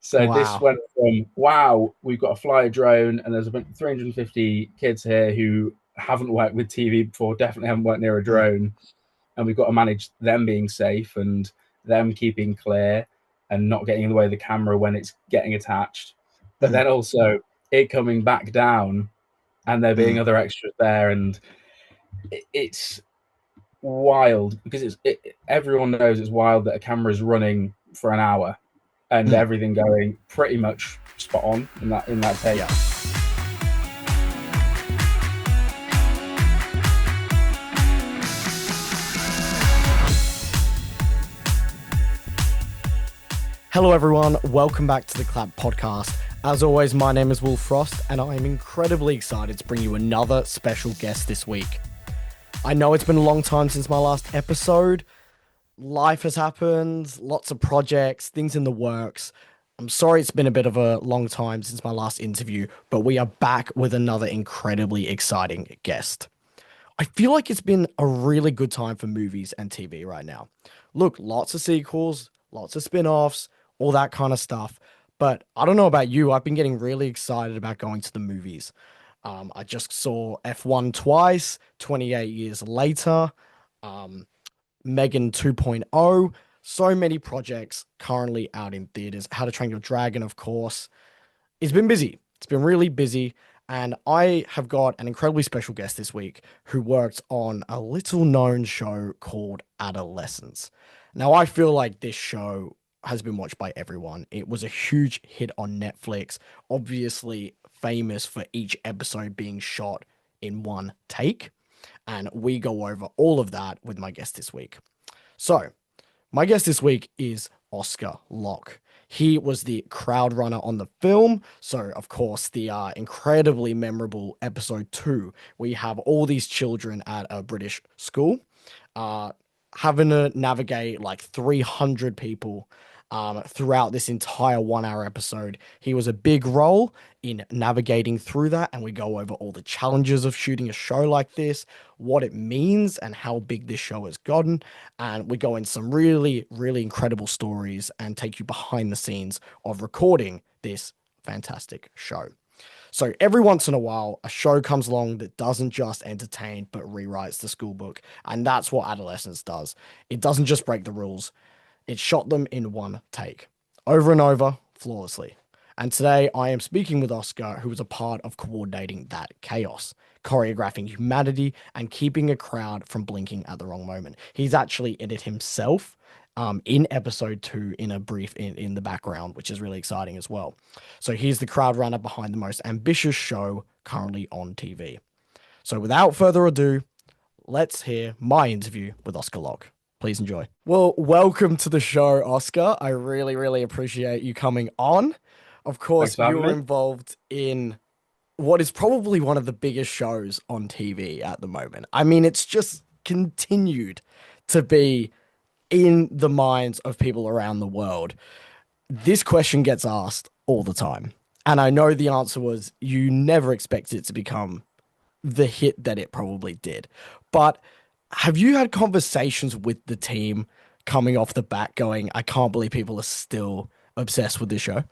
So this Wow. went from, wow, we've got to fly a drone, and there's about 350 kids here who haven't worked with TV before, definitely haven't worked near a Mm, drone, and we've got to manage them being safe and them keeping clear and not getting in the way of the camera when it's getting attached. But mm, then also it coming back down and there being mm, other extras there, and it's wild because everyone knows it's wild that a camera is running for an hour and mm. everything going pretty much spot on in that take. Yeah. Hello, everyone. Welcome back to the Clap Podcast. As always, my name is Will Frost, and I am incredibly excited to bring you another special guest this week. I know it's been a long time since my last episode. Life has happened, lots of projects, things in the works. I'm sorry it's been a bit of a long time since my last interview, but we are back with another incredibly exciting guest. I feel like it's been a really good time for movies and TV right now. Look, lots of sequels, lots of spin-offs, all that kind of stuff. But I don't know about you, I've been getting really excited about going to the movies. I just saw F1 twice, 28 years later, um, Megan 2.0, so many projects currently out in theaters. How to Train Your Dragon, of course. It's been busy. It's been really busy. And I have got an incredibly special guest this week who worked on a little known show called Adolescence. Now, I feel like this show has been watched by everyone. It was a huge hit on Netflix, obviously famous for each episode being shot in one take. And we go over all of that with my guest this week. So, my guest this week is Oscar Locke. He was the crowd runner on the film. So, of course, the incredibly memorable episode 2, we have all these children at a British school uh, having to navigate like 300 people throughout this entire 1 hour episode. He was a big role in navigating through that, and we go over all the challenges of shooting a show like this, what it means, and how big this show has gotten. And we go in some really, really incredible stories and take you behind the scenes of recording this fantastic show. So every once in a while, a show comes along that doesn't just entertain, but rewrites the school book. And that's what Adolescence does. It doesn't just break the rules, it shot them in one take, over and over, flawlessly. And today I am speaking with Oscar, who was a part of coordinating that chaos, choreographing humanity, and keeping a crowd from blinking at the wrong moment. He's actually in it himself. In episode 2, in a brief in the background, which is really exciting as well. So he's the crowd runner behind the most ambitious show currently on TV. So without further ado, let's hear my interview with Oscar Locke. Please enjoy. Well, welcome to the show, Oscar. I really, really appreciate you coming on. Of course, Thanks for you having were me. involved in what is probably one of the biggest shows on TV at the moment. I mean, it's just continued to be in the minds of people around the world. This question gets asked all the time. And I know the answer was you never expected it to become the hit that it probably did. But have you had conversations with the team coming off the bat going, I can't believe people are still obsessed with this show?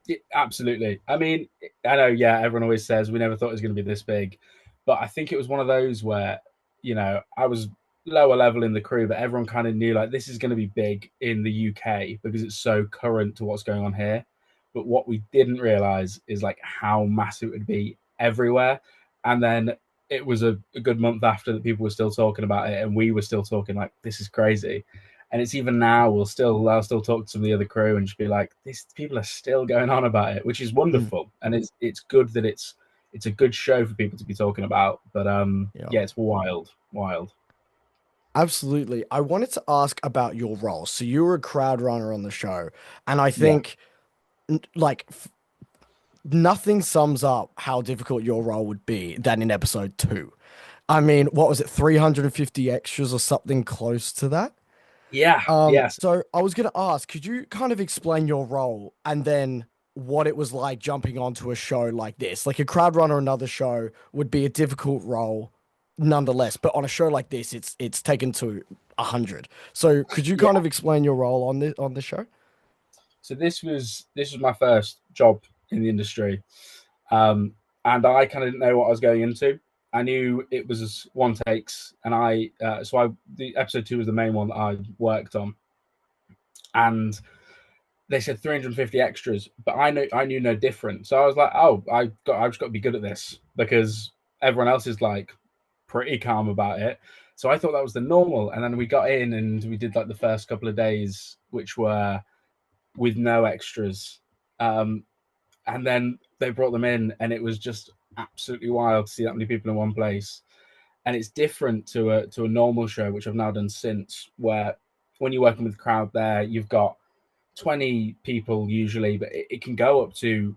Yeah, absolutely. I mean, I know, yeah, everyone always says we never thought it was going to be this big, but I think it was one of those where, I was lower level in the crew, but everyone kind of knew like this is going to be big in the UK because it's so current to what's going on here. But what we didn't realize is like how massive it would be everywhere. And then it was a good month after that people were still talking about it, and we were still talking like this is crazy. And it's even now I'll still talk to some of the other crew and just be like, these people are still going on about it, which is Mm, wonderful. And it's good that it's a good show for people to be talking about. But yeah, yeah, it's wild, wild. absolutely. I wanted to ask about your role. So you were a crowd runner on the show, and I Yeah. think like nothing sums up how difficult your role would be than in episode 2. I mean, what was it, 350 extras or something close to that? Yeah. Yes. So I was gonna ask, could you kind of explain your role and then what it was like jumping onto a show like this? Like a crowd runner, another show would be a difficult role, nonetheless. But on a show like this, it's taken to 100. So could you kind Yeah. of explain your role on the show? So this was my first job in the industry, um, and I kind of didn't know what I was going into. I knew it was one takes, and the episode 2 was the main one that I worked on, and they said 350 extras, but I knew no different. So I was like, oh, I've just got to be good at this because everyone else is like pretty calm about it. So I thought that was the normal, and then we got in and we did like the first couple of days, which were with no extras. Um, and then they brought them in, and it was just absolutely wild to see that many people in one place. And it's different to a normal show, which I've now done since, where when you're working with the crowd there, you've got 20 people usually, but it can go up to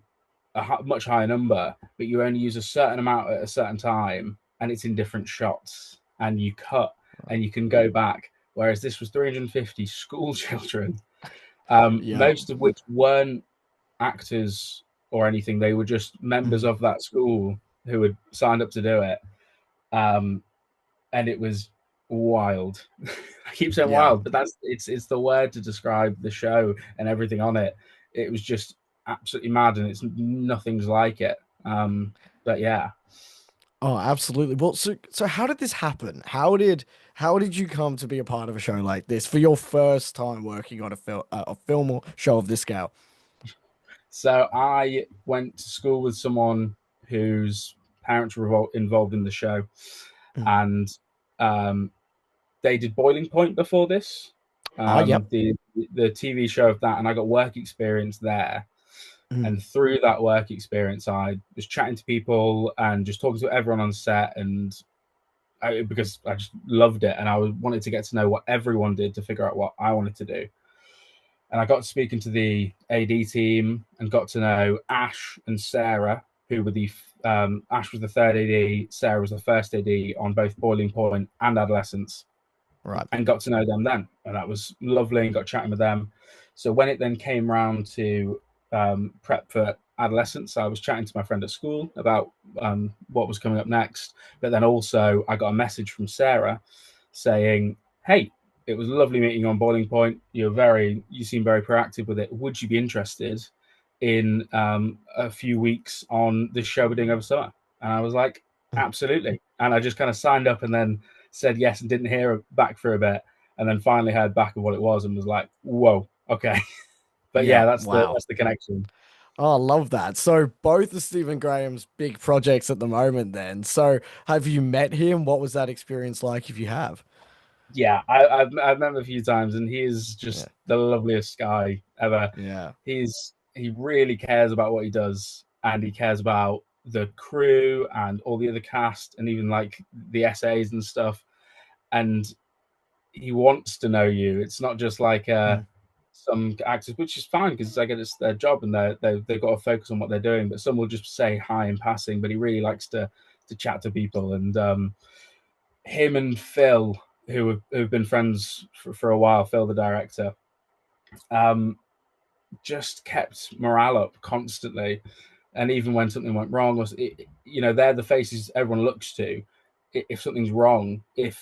a much higher number, but you only use a certain amount at a certain time, and it's in different shots, and you cut and you can go back. Whereas this was 350 school children, Yeah. most of which weren't actors or anything. They were just members Mm. of that school who had signed up to do it. Um, and it was wild. I keep saying Yeah. wild, but it's the word to describe the show and everything on it. It was just absolutely mad, and it's nothing's like it. But yeah, Oh, absolutely. Well, so how did this happen? How did you come to be a part of a show like this for your first time working on a film or show of this scale? so I went to school with someone whose parents were involved in the show, Mm. and um, they did Boiling Point before this, Oh, yep. the TV show of that, and I got work experience there. Mm. And through that work experience, I was chatting to people and just talking to everyone on set, because I just loved it, and I wanted to get to know what everyone did to figure out what I wanted to do. And I got speaking to the AD team and got to know Ash and Sarah, who were the Ash was the third AD, Sarah was the first AD on both Boiling Point and Adolescence, Right. and got to know them then, and that was lovely. And got chatting with them. So when it then came round to prep for Adolescence, I was chatting to my friend at school about what was coming up next. But then also I got a message from Sarah saying, "Hey, it was lovely meeting you on Boiling Point. You seem very proactive with it. Would you be interested in a few weeks on this show we're doing over summer?" And I was like, Mm. absolutely. And I just kind of signed up and then said yes and didn't hear back for a bit, and then finally heard back of what it was and was like, whoa, okay. But Yeah. yeah, that's the Wow. that's the connection. Oh, I love that. So both of Stephen Graham's big projects at the moment then. So have you met him? What was that experience like if you have? Yeah, I've met him a few times, and he is Yeah. just the loveliest guy ever. Yeah. He really cares about what he does, and he cares about the crew and all the other cast, and even like the essays and stuff. And he wants to know you. It's not just like Mm. some actors, which is fine because I get it's their job and they've got to focus on what they're doing. But some will just say hi in passing. But he really likes to chat to people. And him and Phil, who've been friends for a while, Phil the director, um, just kept morale up constantly. And even when something went wrong, they're the faces everyone looks to. If something's wrong, if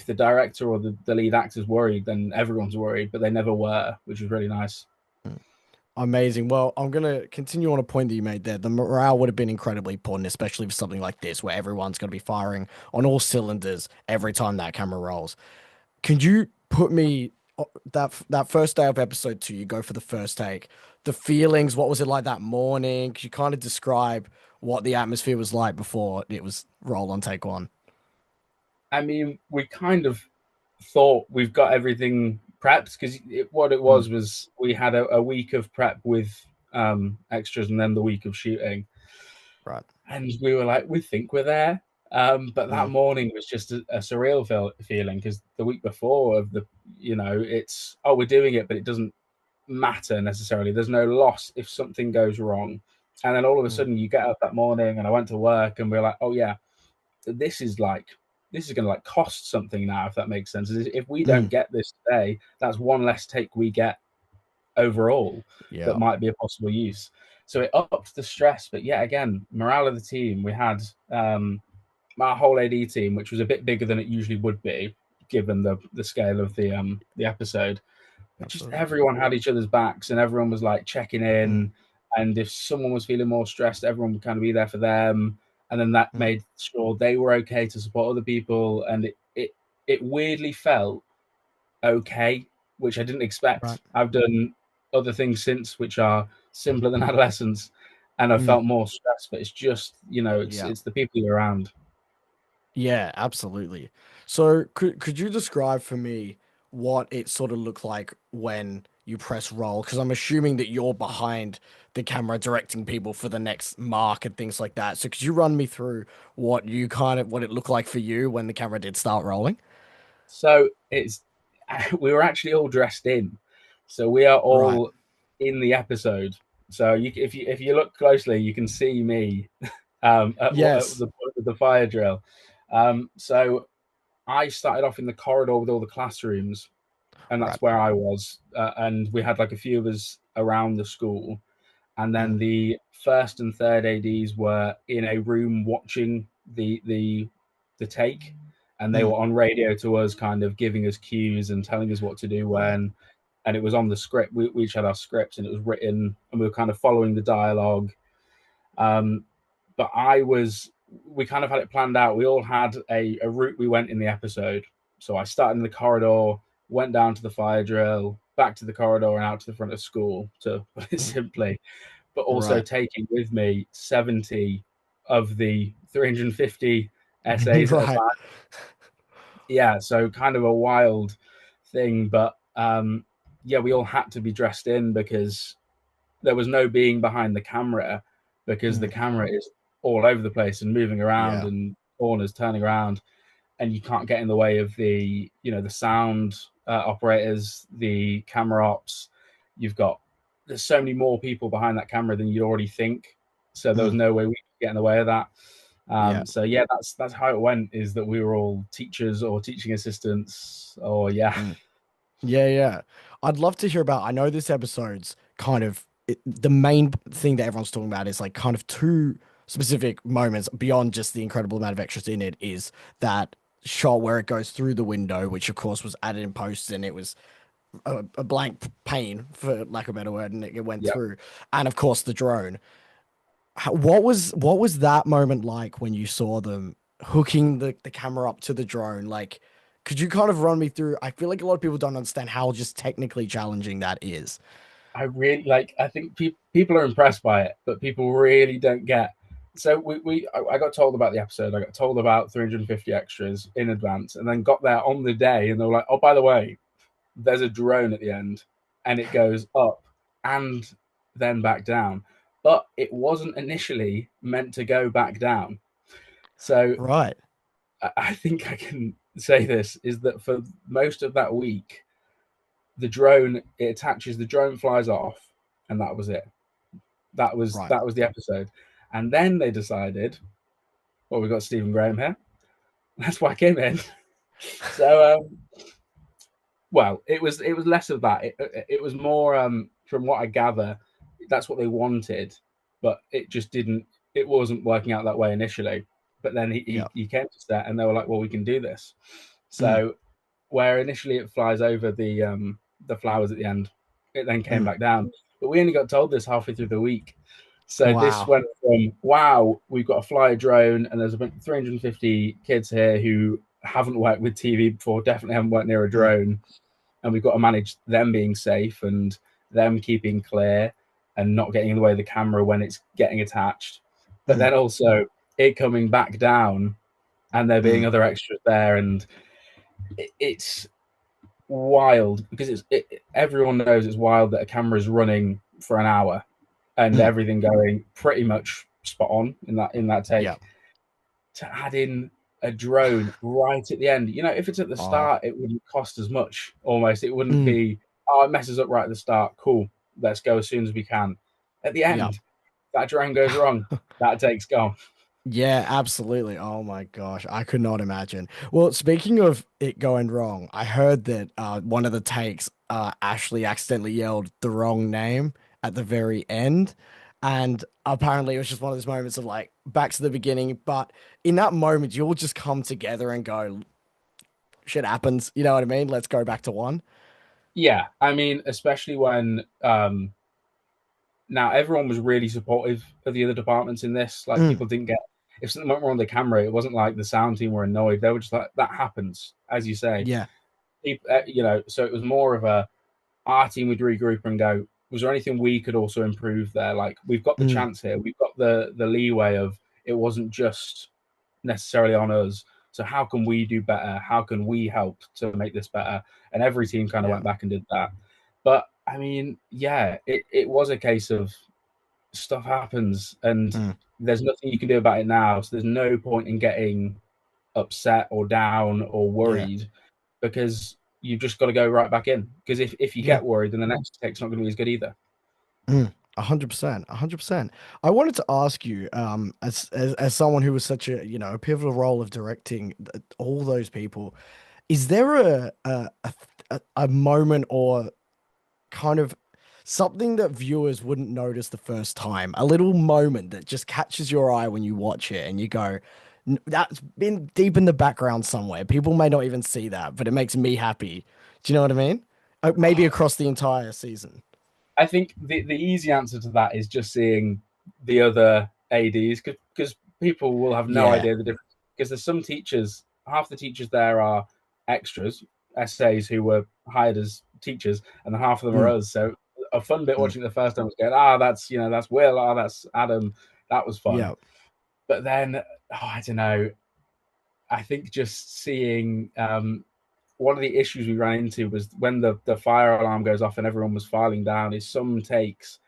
the director or the lead actor's worried, then everyone's worried, but they never were, which was really nice. Amazing. Well, I'm going to continue on a point that you made there. The morale would have been incredibly important, especially for something like this, where everyone's going to be firing on all cylinders every time that camera rolls. Could you put me that first day of episode 2? You go for the first take. The feelings. What was it like that morning? Could you kind of describe what the atmosphere was like before it was roll on take 1? I mean, we kind of thought we've got everything prepped because what it Mm. was we had a week of prep with extras and then the week of shooting, Right. and we were like, we think we're there. But that Mm. morning was just a surreal feeling because the week before it's, oh, we're doing it, but it doesn't matter necessarily. There's no loss if something goes wrong. And then all of a Mm. sudden you get up that morning and I went to work and we're like, oh yeah, this is like this is going to like cost something now, if that makes sense. If we don't Mm. get this today, that's one less take we get overall that Yeah. might be a possible use. So it upped the stress. But yet again, morale of the team. We had our whole AD team, which was a bit bigger than it usually would be, given the scale of the episode. just Absolutely. everyone had each other's backs and everyone was like checking Mm, in. And if someone was feeling more stressed, everyone would kind of be there for them. And then that mm, made sure they were okay to support other people. And it weirdly felt okay, which I didn't right. expect. I've done other things since which are simpler than adolescence, and I Mm, felt more stress. But it's just yeah. it's the people you're around. Yeah, absolutely. So could you describe for me what it sort of looked like when you press roll? Because I'm assuming that you're behind the camera directing people for the next mark and things like that. So could you run me through what it looked like for you when the camera did start rolling? So it's we were actually all dressed in, so we are Right. all in the episode. So if you look closely, you can see me at Yes. the fire drill. So I started off in the corridor with all the classrooms, and Right. that's where I was. And we had like a few of us around the school, and Mm, then the first and third ads were in a room watching the take, and they mm, were on radio to us, kind of giving us cues and telling us what to do right. when. And it was on the script. We each had our scripts, and it was written, and we were kind of following the dialogue. um, but we kind of had it planned out. We all had a route we went in the episode. So I started in the corridor, went down to the fire drill, back to the corridor, and out to the front of school, to put it Mm, simply, but also right. taking with me 70 of the 350 essays at a Right. time. Yeah, so kind of a wild thing, but yeah, we all had to be dressed in because there was no being behind the camera, because the Mm, camera is all over the place and moving around yeah. and corners turning around, and you can't get in the way of the sound operators, the camera ops. You've got There's so many more people behind that camera than you'd already think, so there was Mm, no way we could get in the way of that. yeah. So yeah, that's how it went. Is that we were all teachers or teaching assistants, or yeah. Mm. Yeah, yeah. I'd love to hear about. I know this episode's kind of the main thing that everyone's talking about is like kind of two specific moments beyond just the incredible amount of extras in it is that shot where it goes through the window, which of course was added in post and it was a blank pane for lack of a better word, and it went Yeah, through. And of course the drone. What was that moment like when you saw them hooking the camera up to the drone? Like, could you kind of run me through? I feel like a lot of people don't understand how just technically challenging that is. I really like. I think people are impressed by it, but people really don't get. So I got told about the episode. I got told about 350 extras in advance, and then got there on the day, and they were like, "Oh, by the way, there's a drone at the end, and it goes up and then back down." But it wasn't initially meant to go back down. So Right. I think I can say this is that for most of that week, the drone flies off, and that was it. Right. That was the episode. And then they decided, well, we've got Stephen Graham here. Let's whack him in. So, well, it was less of that. It was more, from what I gather, that's what they wanted, but it just didn't. It wasn't working out that way initially. But then Yeah. he came to set, and they were like, well, we can do this. Mm, So where initially it flies over the flowers at the end, it then came mm. back down. But we only got told this halfway through the week. So this Wow. went from, wow, we've got a flyer drone, and there's about 350 kids here who haven't worked with TV before, definitely haven't worked near a Mm, drone, and we've got to manage them being safe and them keeping clear and not getting in the way of the camera when it's getting attached. But mm, then also it coming back down and there being mm, other extras there, and it's wild because everyone knows it's wild that a camera is running for an hour and mm. everything going pretty much spot on in that Yeah. take. To add in a drone right at the end, if it's at the Oh. start, it wouldn't cost as much. Almost, it wouldn't Mm, be. Oh, it messes up right at the start. Cool, let's go as soon as we can. At the yeah. end, that drone goes wrong. That take's gone. Yeah, absolutely. Oh my gosh, I could not imagine. Well, speaking of it going wrong, I heard that one of the takes, Ashley accidentally yelled the wrong name at the very end. And apparently it was just one of those moments of like back to the beginning. But in that moment, you'll just come together and go, shit happens. You know what I mean? Let's go back to one. Yeah, I mean, especially when now everyone was really supportive of the other departments in this. Like Mm, people didn't get if something went wrong on the camera, it wasn't like the sound team were annoyed. They were just like that happens, as you say. yeah. People, so it was more of a our team would regroup and go, was there anything we could also improve there? Like we've got the Mm, chance here, we've got the leeway of it wasn't just necessarily on us. So how can we do better? How can we help to make this better? And every team kind of yeah. went back and did that. But I mean, yeah, it was a case of stuff happens and Mm, there's nothing you can do about it now. So there's no point in getting upset or down or yeah. worried because you've just got to go right back in. Because if you Yeah. get worried, then the next take's not going to be as good either. 100%, 100%. I wanted to ask you, as someone who was such a, a pivotal role of directing all those people, is there a moment or kind of something that viewers wouldn't notice the first time, a little moment that just catches your eye when you watch it and you go, That's been deep in the background somewhere. People may not even see that, but it makes me happy." Do you know what I mean? Maybe across the entire season. I think the easy answer to that is just seeing the other ads because people will have no Yeah. idea the difference. Because there's some teachers, half the teachers there are extras, SAs who were hired as teachers, and half of them are Mm, us. So a fun bit mm. watching it the first time was going, that's that's Will, that's Adam, that was fun. Yeah. But then, I don't know. I think just seeing one of the issues we ran into was when the fire alarm goes off and everyone was filing down. Is some takes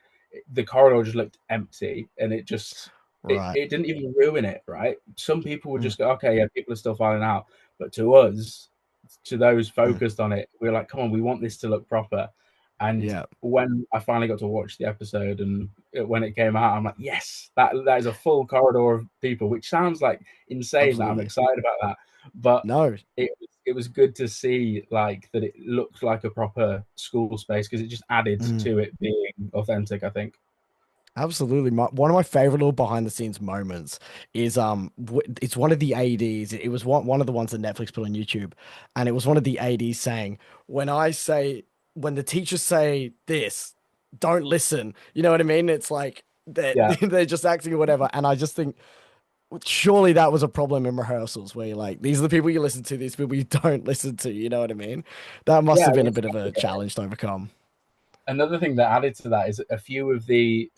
the corridor just looked empty and it just Right. it didn't even ruin it. Right? Some people would Mm, just go, okay, yeah, people are still filing out, but to us, to those mm. focused on it, we are like, come on, we want this to look proper. And Yeah. when I finally got to watch the episode and when it came out, I'm like, yes, that is a full corridor of people, which sounds like insane that I'm Absolutely. excited about that, but No. it was good to see like that it looked like a proper school space because it just added Mm. to it being authentic, I think. Absolutely. One of my favorite little behind the scenes moments is it's one of the ADs. It was one of the ones that Netflix put on YouTube, and it was one of the ADs saying, when the teachers say this, don't listen." You know what I mean? It's like Yeah, they're just acting or whatever. And I just think surely that was a problem in rehearsals where you're like, these are the people you listen to, these people you don't listen to. You know what I mean? That must yeah. have been a It's bit of a challenge to overcome. another thing that added to that is a few of the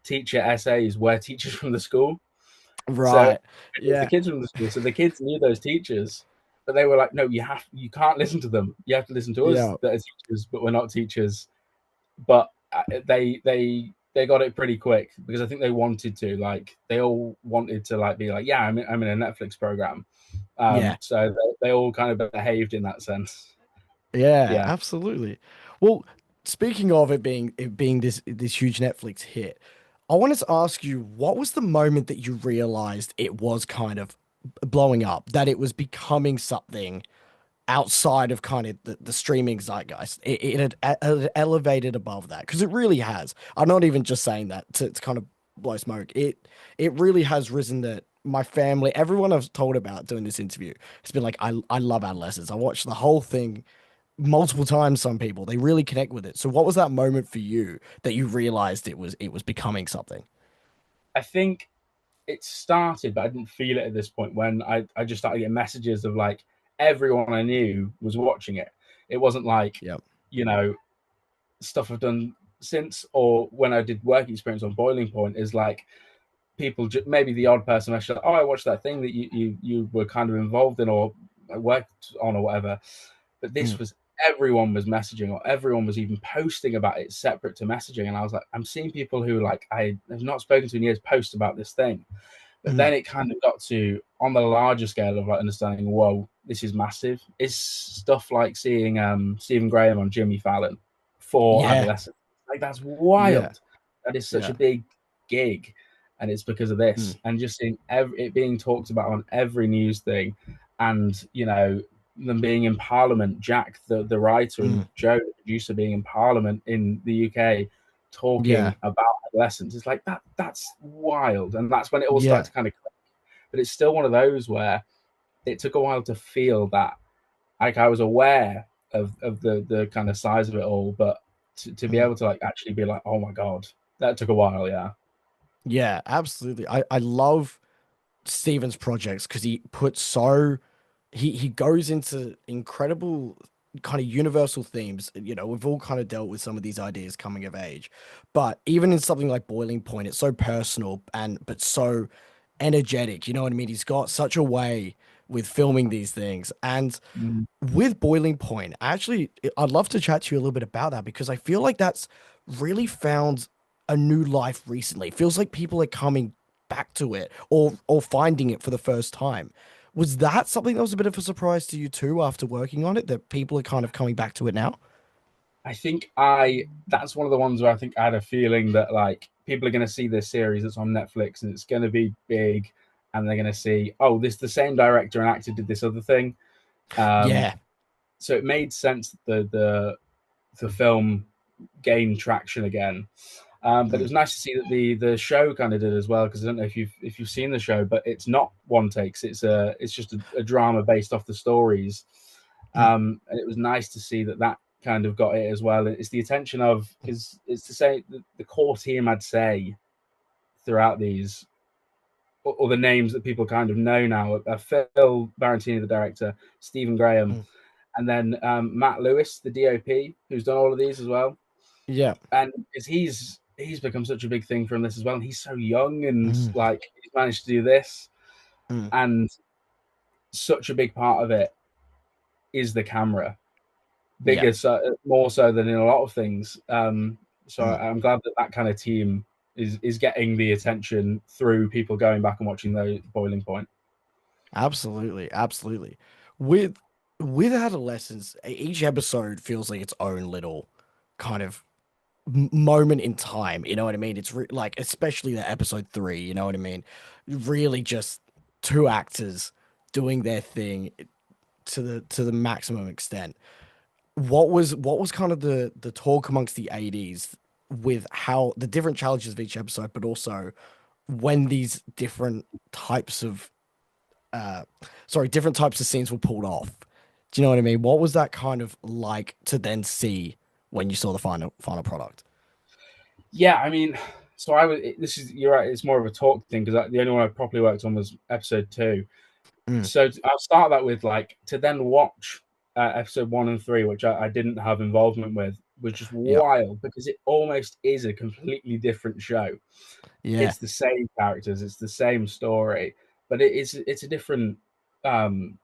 teacher essays were teachers from the school. So Right. it was the Yeah. kids from the school. So the kids knew those teachers, but they were like, no, you can't listen to them. You have to listen to us Yeah. that are teachers, but we're not teachers. But they got it pretty quick because I think they wanted to like they all wanted to like be like, yeah, I'm in a Netflix program. Yeah. So they all kind of behaved in that sense. Yeah, Yeah. absolutely. Well, speaking of it being this huge Netflix hit, I wanted to ask you, what was the moment that you realized it was kind of blowing up, that it was becoming something outside of kind of the streaming zeitgeist? It had elevated above that because it really has. I'm not even just saying that to kind of blow smoke. It really has risen that my family, everyone I've told about doing this interview, has been like, I love Adolescence. I watched the whole thing multiple times. Some people, they really connect with it. So what was that moment for you that you realized it was becoming something? I think it started, but I didn't feel it at this point when I just started getting messages of like everyone I knew was watching it. It wasn't like, Yep. you know, stuff I've done since or when I did work experience on Boiling Point is like people, maybe the odd person actually, I watched that thing that you were kind of involved in or worked on or whatever. But Mm, this was everyone was messaging or everyone was even posting about it separate to messaging. And I was like, I'm seeing people who like I have not spoken to in years post about this thing. But mm. then it kind of got to on the larger scale of like understanding, whoa, this is massive. It's stuff like seeing Stephen Graham on Jimmy Fallon for Yeah. adolescents. Like that's Yeah. wild. That is such Yeah. a big gig, and it's because of this. Mm, And just seeing it being talked about on every news thing, and them being in Parliament. Jack, the writer, and mm. Joe, the producer, being in Parliament in the UK Yeah. talking about adolescence. It's like that's wild, and that's when it all started Yeah. to kind of click. But it's still one of those where it took a while to feel that like I was aware of the kind of size of it all, but to be Mm. able to like actually be like, oh my god, that took a while. Yeah. Yeah, absolutely. I love Steven's projects because he puts so he goes into incredible kind of universal themes. You know, we've all kind of dealt with some of these ideas coming of age, but even in something like Boiling Point, it's so personal and but so energetic. You know what I mean? He's got such a way with filming these things. And Mm. with Boiling Point, actually, I'd love to chat to you a little bit about that because I feel like that's really found a new life recently. It feels like people are coming back to it or finding it for the first time. Was that something that was a bit of a surprise to you too after working on it, that people are kind of coming back to it now? I think I that's one of the ones where I think I had a feeling that like people are going to see this series that's on Netflix and it's going to be big, and they're going to see, oh, this the same director and actor did this other thing. Um, Yeah. so it made sense that the film gained traction again. But it Mm, was nice to see that the show kind of did as well, because I don't know if you've seen the show, but it's not one takes. It's just a drama based off the stories, mm, and it was nice to see that that kind of got it as well. It's the attention of because it's to say the core team, I'd say, throughout these, or the names that people kind of know now, Phil Barantini, the director, Stephen Graham, mm. and then Matt Lewis, the DOP, who's done all of these as well. Yeah. And because he's become such a big thing from this as well. And he's so young and Mm, like he's managed to do this, mm, and such a big part of it is the camera, yeah. bigger so more so than in a lot of things. So Mm. I'm glad that that kind of team is getting the attention through people going back and watching the Boiling Point. Absolutely, absolutely. With with adolescence, each episode feels like its own little kind of moment in time. You know what I mean? It's like, especially the episode three. You know what I mean? Really, just two actors doing their thing to the maximum extent. What was kind of the talk amongst the 80s with how the different challenges of each episode, but also when these types of uh different types of scenes were pulled off. Do you know what I mean? What was that kind of like to then see when you saw the final product? Yeah, I mean, so I was. This is you're right. It's more of a talk thing because the only one I properly worked on was episode two. Mm, So I'll start that with like to then watch episode one and three, which I didn't have involvement with, was just yeah, wild because it almost is a completely different show. yeah, It's the same characters, it's the same story, but it's a different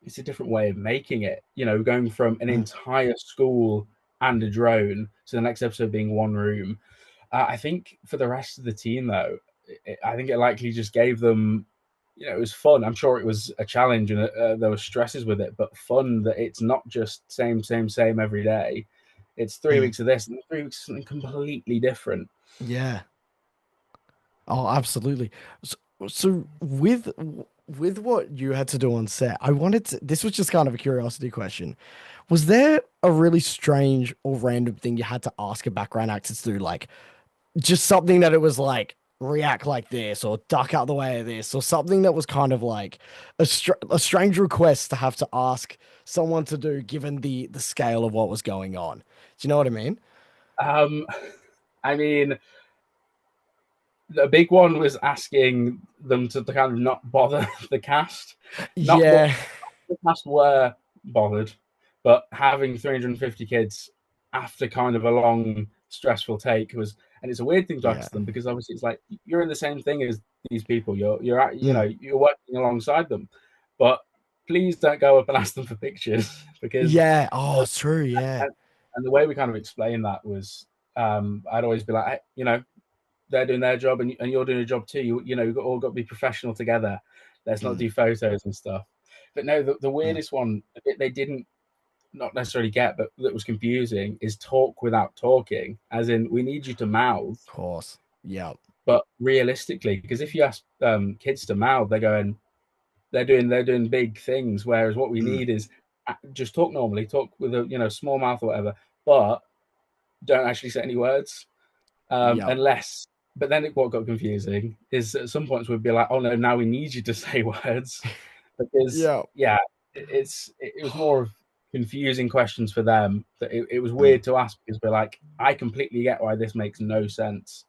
it's a different way of making it. You know, going from an mm, entire school and a drone to the next episode being one room. I think for the rest of the team, though, I think it likely just gave them, you know, it was fun. I'm sure it was a challenge and there were stresses with it, but fun that it's not just same every day. It's three mm, weeks of this and 3 weeks of something completely different. yeah. Oh, absolutely. So, so with what you had to do on set, I wanted to, this was just kind of a curiosity question. Was there a really strange or random thing you had to ask a background actor to do? Like just something that it was like react like this or duck out the way of this or something that was kind of like a strange request to have to ask someone to do given the scale of what was going on. Do you know what I mean? Um, I mean, the big one was asking them to kind of not bother the cast. Not that Yeah. the cast were bothered, but having 350 kids after kind of a long, stressful take was, and it's a weird thing to Yeah. ask them because obviously it's like you're in the same thing as these people. You're at, you know, Mm. you're working alongside them, but please don't go up and ask them for pictures because Yeah. Oh, it's true. Yeah. and the way we kind of explained that was I'd always be like, hey, you know, they're doing their job and you're doing a job too. You know, you've all got to be professional together. Let's not Mm. do photos and stuff. But no, the Mm. weirdest one they didn't not necessarily get, but that was confusing is talk without talking. As in, we need you to mouth, Of course. Yeah. but realistically, because if you ask kids to mouth, they're doing big things. Whereas what we Mm. need is just talk normally, talk with a small mouth or whatever, but don't actually say any words. Yeah. Unless, but then what got confusing is at some points we'd be like, oh no, now we need you to say words because Yeah. yeah, it was more of. confusing questions for them that it was Mm. weird to ask because we're like, I completely get why this makes no sense,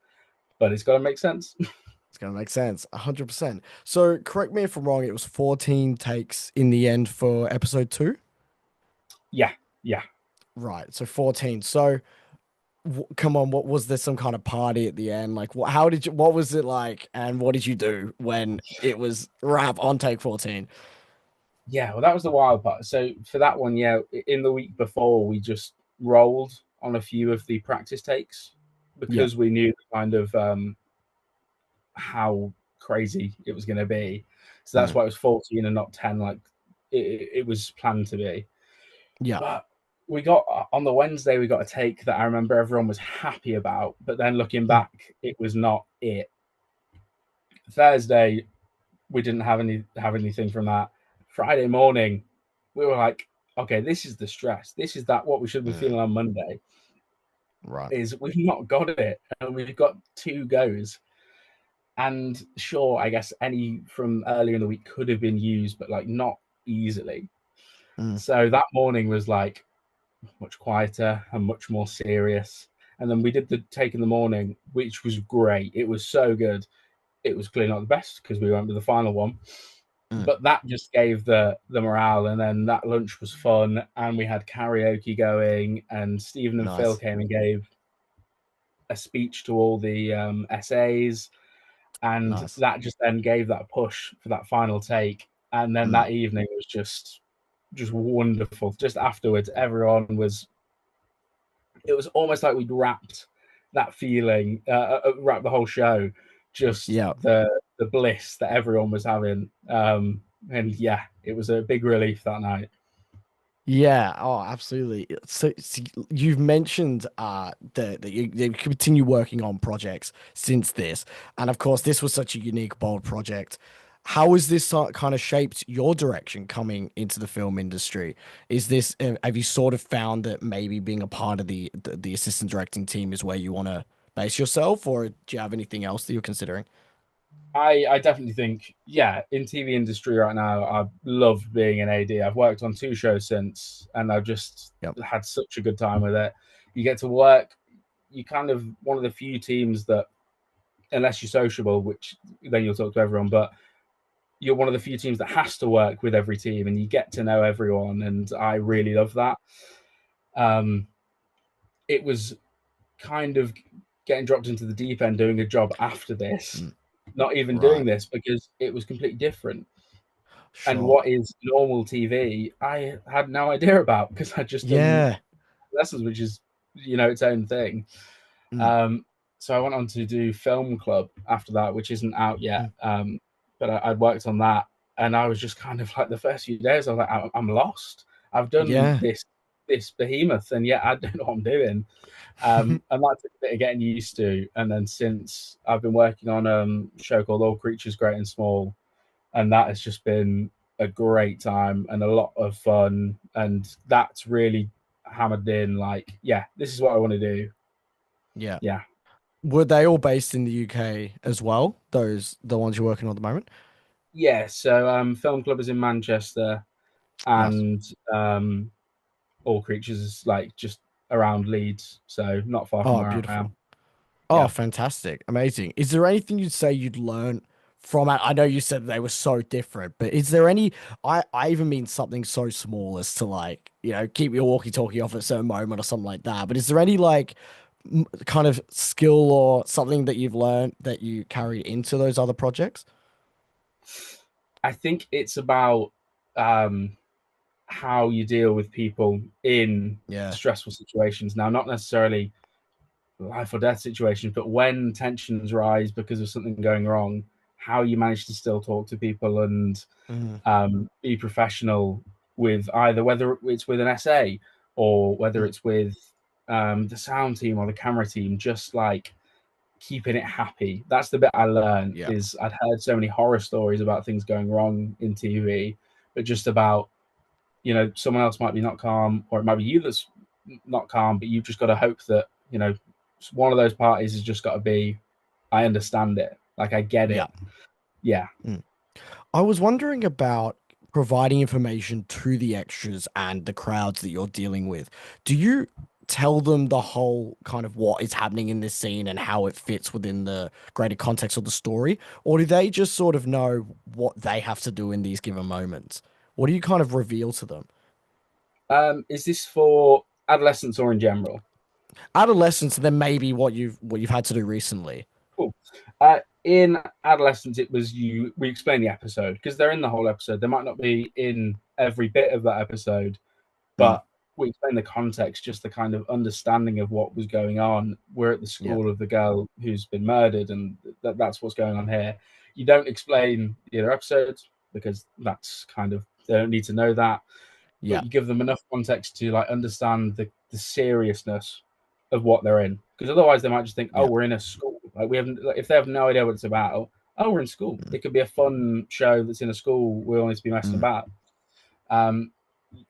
but it's got to make sense. It's gonna make sense, 100%. So correct me if I'm wrong. It was 14 takes in the end for episode two, Yeah, yeah. right? So 14. So come on, what was there some kind of party at the end? Like, how did you? What was it like? And what did you do when it was wrap on take 14? Yeah, well, that was the wild part. So for that one, yeah, in the week before, we just rolled on a few of the practice takes Yeah. because we knew kind of how crazy it was going to be. So that's Mm. why it was 14 and not 10, like it was planned to be. Yeah. But we got on the Wednesday, we got a take that I remember everyone was happy about. But then looking Mm. back, it was not it. Thursday, we didn't have anything from that. Friday morning, we were like, okay, this is the stress. This is that what we should be Mm. feeling on Monday. Right. Is we've not got it, and we've got two goes. And sure, I guess any from earlier in the week could have been used, but like not easily. Mm. So that morning was like much quieter and much more serious. And then we did the take in the morning, which was great. It was so good. It was clearly not the best because we went with the final one, Mm. but that just gave the morale. And then that lunch was fun, and we had karaoke going, and Stephen and Phil Nice. came and gave a speech to all the essays, and Nice. that just then gave that push for that final take. And then Mm. that evening was just wonderful. Just afterwards, everyone was. It was almost like we'd wrapped that feeling, wrapped the whole show. Just Yeah. the bliss that everyone was having, and yeah, it was a big relief that night. Yeah, oh, absolutely. So you've mentioned that you continue working on projects since this, and of course, this was such a unique, bold project. How has this kind of shaped your direction coming into the film industry? Is this have you sort of found that maybe being a part of the assistant directing team is where you want to base yourself, or do you have anything else that you're considering? I definitely think, yeah, in TV industry right now, I love being an AD. I've worked on two shows since, and I've just Yep. had such a good time with it. You get to work. You kind of one of the few teams that, unless you're sociable, which then you'll talk to everyone, but you're one of the few teams that has to work with every team, and you get to know everyone. And I Mm. really love that. Um, it was kind of getting dropped into the deep end, doing a job after this, Mm. not even doing Right. this because it was completely different. And Sure. what is normal TV, I had no idea about because I'd just done Yeah. lessons, which is, its own thing. Mm. Um, so I went on to do Film Club after that, which isn't out yet. Mm. But I'd worked on that, and I was just kind of like the first few days, I was like, I'm lost. I've done Yeah. this behemoth, and yet I don't know what I'm doing. And that took a bit of getting used to. And then since I've been working on a show called All Creatures Great and Small, and that has just been a great time and a lot of fun. And that's really hammered in like, yeah, this is what I want to do. Yeah. Yeah. Were they all based in the UK as well? The ones you're working on at the moment? Yeah. So Film Club is in Manchester, Nice. and All Creatures is like just around Leeds. So not far from Oh, where I beautiful. am. Oh, Yeah. fantastic. Amazing. Is there anything you'd say you'd learn from it? I know you said they were so different, but is there any I even mean something so small as to like, keep your walkie-talkie off at a certain moment or something like that. But is there any like kind of skill or something that you've learned that you carry into those other projects? I think it's about um, how you deal with people in Yeah. stressful situations. Now, not necessarily life or death situations, but when tensions rise because of something going wrong, how you manage to still talk to people and Mm. be professional with either whether it's with an SA or whether Mm. it's with the sound team or the camera team, just like keeping it happy. That's the bit I learned Yeah. is I'd heard so many horror stories about things going wrong in TV, but just about, someone else might be not calm, or it might be you that's not calm, but you've just got to hope that, one of those parties has just got to be, I understand it. Like I get Yeah. it. Yeah. Mm. I was wondering about providing information to the extras and the crowds that you're dealing with, do you tell them the whole kind of what is happening in this scene and how it fits within the greater context of the story? Or do they just sort of know what they have to do in these given moments? What do you kind of reveal to them? Is this for adolescents or in general? Adolescence, then maybe what you've had to do recently. Cool. In adolescence, it was you. We explain the episode because they're in the whole episode. They might not be in every bit of that episode, Mm, but we explain the context, just the kind of understanding of what was going on. We're at the yeah, school of the girl who's been murdered, and that's what's going on here. You don't explain the other episodes because that's kind of they don't need to know that, but yeah, you give them enough context to like understand the seriousness of what they're in. Because otherwise, they might just think, "Oh, yeah, we're in a school." Like we haven't. Like, if they have no idea what it's about, oh, we're in school. mm, It could be a fun show that's in a school. We all need to be messing mm, about. Um,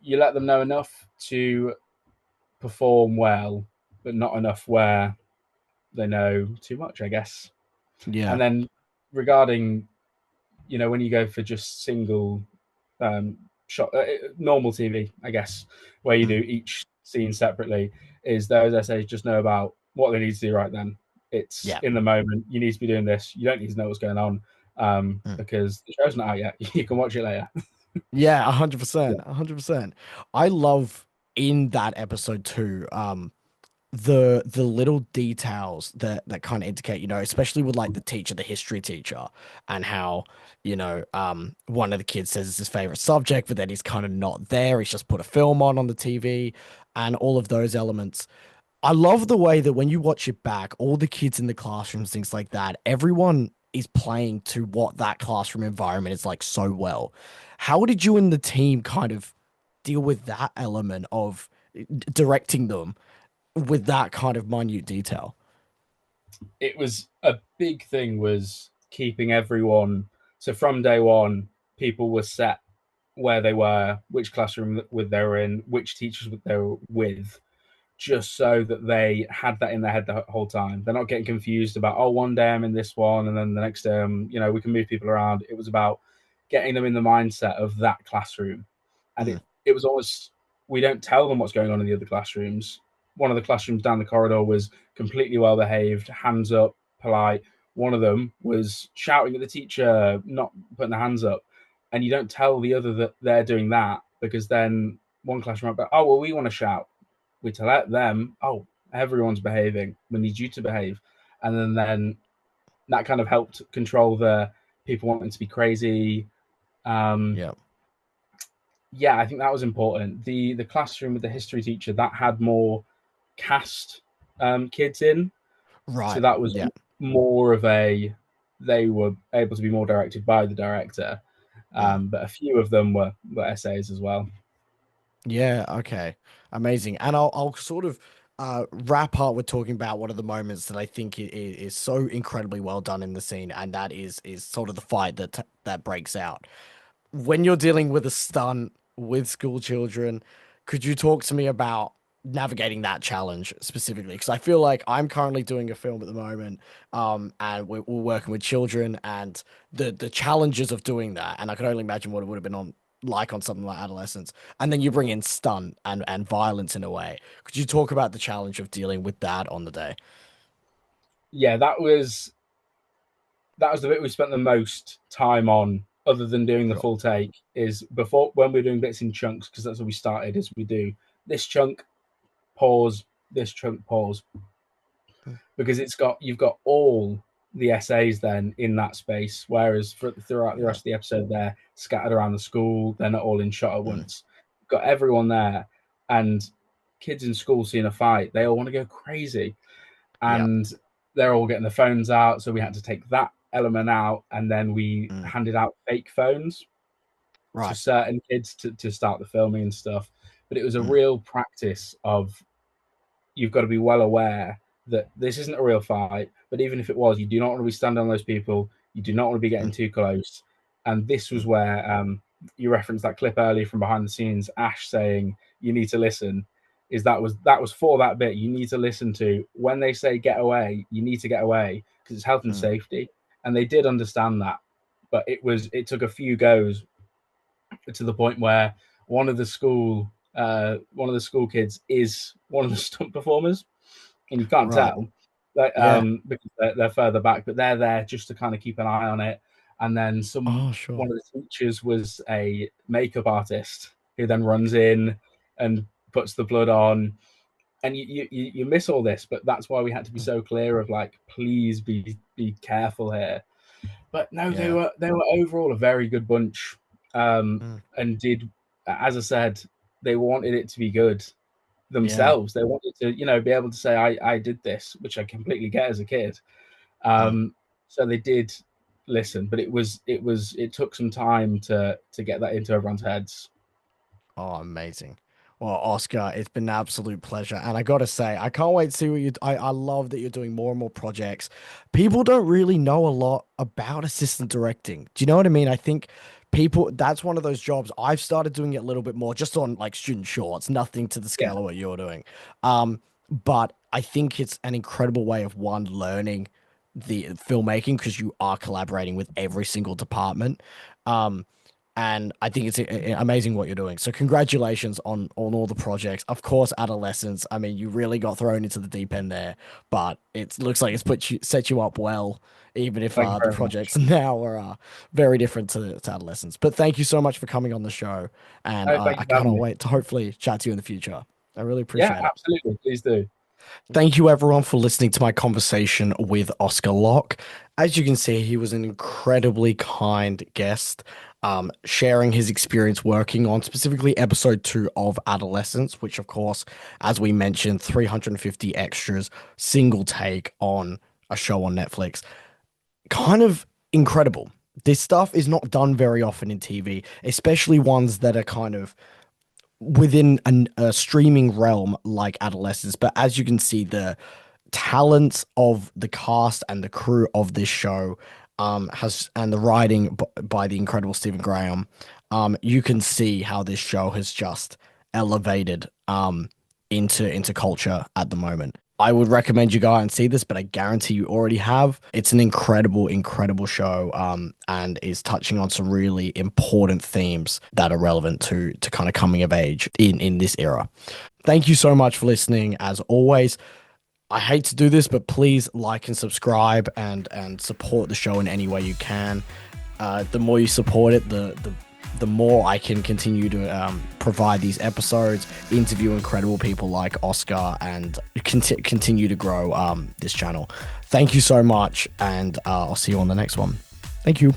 you let them know enough to perform well, but not enough where they know too much, I guess. yeah, And then regarding, when you go for just single um, shot, normal TV, I guess, where you do mm, each scene separately, is those essays just know about what they need to do right then. It's yeah. in the moment. You need to be doing this. You don't need to know what's going on Mm. because the show's not out yet. You can watch it later. Yeah, Yeah. 100%, 100%. I love in that episode too, the little details that kind of indicate, especially with like the teacher, the history teacher, and how, one of the kids says it's his favorite subject, but then he's kind of not there. He's just put a film on the TV and all of those elements. I love the way that when you watch it back, all the kids in the classrooms, things like that, everyone is playing to what that classroom environment is like so well. How did you and the team kind of deal with that element of directing them with that kind of minute detail? It was a big thing was keeping everyone. So from day one, people were set where they were, which classroom they were in, which teachers they were with, just so that they had that in their head the whole time. They're not getting confused about, oh, one day I'm in this one, and then the next day, we can move people around. It was about getting them in the mindset of that classroom. And Mm, it was almost, we don't tell them what's going on in the other classrooms. One of the classrooms down the corridor was completely well behaved, hands up, polite. One of them was shouting at the teacher, not putting their hands up. And you don't tell the other that they're doing that because then one classroom might be, oh, well, we want to shout. We tell them, oh, everyone's behaving. We need you to behave. And then that kind of helped control the people wanting to be crazy. Um, yeah. yeah, I think that was important. The classroom with the history teacher that had more cast kids in, so Right. that was Yeah. more of a they were able to be more directed by the director. Mm. But a few of them were essays as well. Yeah, okay. Amazing. And I'll sort of wrap up with talking about one of the moments that I think is so incredibly well done in the scene, and that is sort of the fight that breaks out. When you're dealing with a stunt with school children, could you talk to me about navigating that challenge specifically? Because I feel like I'm currently doing a film at the moment, and we're working with children, and the challenges of doing that, and I can only imagine what it would have been on something like Adolescence, and then you bring in stunt and violence in a way. Could you talk about the challenge of dealing with that on the day? Yeah, that was the bit we spent the most time on, other than doing the Sure. full take, is before when we are doing bits in chunks, because that's what we started, is we do this chunk, pause, this chunk, pause, Mm. because you've got all the essays then in that space, whereas throughout the Yeah. rest of the episode they're scattered around the school, they're not all in shot at Mm. once. You've got everyone there, and kids in school seeing a fight, they all want to go crazy, Yeah. and they're all getting the phones out. So we had to take that element out, and then we Mm. handed out fake phones to Right. certain kids to start the filming and stuff. But it was a Mm. real practice of you've got to be well aware that this isn't a real fight. But even if it was, you do not want to be standing on those people. You do not want to be getting Mm. too close. And this was Mm. where you referenced that clip earlier from behind the scenes, Ash saying you need to listen. That was for that bit. You need to listen to when they say get away. You need to get away because it's health and Mm. safety. And they did understand that, but it took a few goes to the point where one of the school kids is one of the stunt performers, and you can't Right. tell, like, Yeah. because they're further back, but they're there just to kind of keep an eye on it. And then Oh, one sure. of the teachers was a makeup artist who then runs in and puts the blood on, and you miss all this, but that's why we had to be Mm. so clear of like, please be careful here. But no, Yeah. they were overall a very good bunch, Mm. and did, as I said, they wanted it to be good Yeah. themselves. They wanted to, be able to say, I did this, which I completely get as a kid. Mm. So they did listen, but it took some time to get that into everyone's heads. Oh, amazing. Well, Oscar, it's been an absolute pleasure. And I gotta say, I can't wait to see what I love that you're doing more and more projects. People don't really know a lot about assistant directing. Do you know what I mean? I think people, that's one of those jobs. I've started doing it a little bit more just on like student shorts, nothing to the Yeah, scale of what you're doing. Um, but I think it's an incredible way of one, learning the filmmaking because you are collaborating with every single department. Um, and I think it's amazing what you're doing. So congratulations on all the projects. Of course, Adolescence. I mean, you really got thrown into the deep end there, but it looks like it's set you up well, even if thank you the very much. projects now are very different to Adolescence. But thank you so much for coming on the show, and No, thank I you for having cannot me. wait to hopefully chat to you in the future. I really Yeah, appreciate it. absolutely. Please do. Thank you, everyone, for listening to my conversation with Oscar Locke. As you can see, he was an incredibly kind guest, sharing his experience working on specifically episode 2 of Adolescence, which, of course, as we mentioned, 350 extras, single take on a show on Netflix. Kind of incredible. This stuff is not done very often in TV, especially ones that are kind of within a streaming realm like Adolescence. But as you can see, the talents of the cast and the crew of this show has and the writing by the incredible Stephen Graham, you can see how this show has just elevated into culture at the moment. I would recommend you go out and see this, but I guarantee you already have. It's an incredible show, and is touching on some really important themes that are relevant to kind of coming of age in this era. Thank you so much for listening. As always, I hate to do this, but please like and subscribe and support the show in any way you can. The more you support it, the more I can continue to provide these episodes, interview incredible people like Oscar, and continue to grow this channel. Thank you so much, and I'll see you on the next one. Thank you.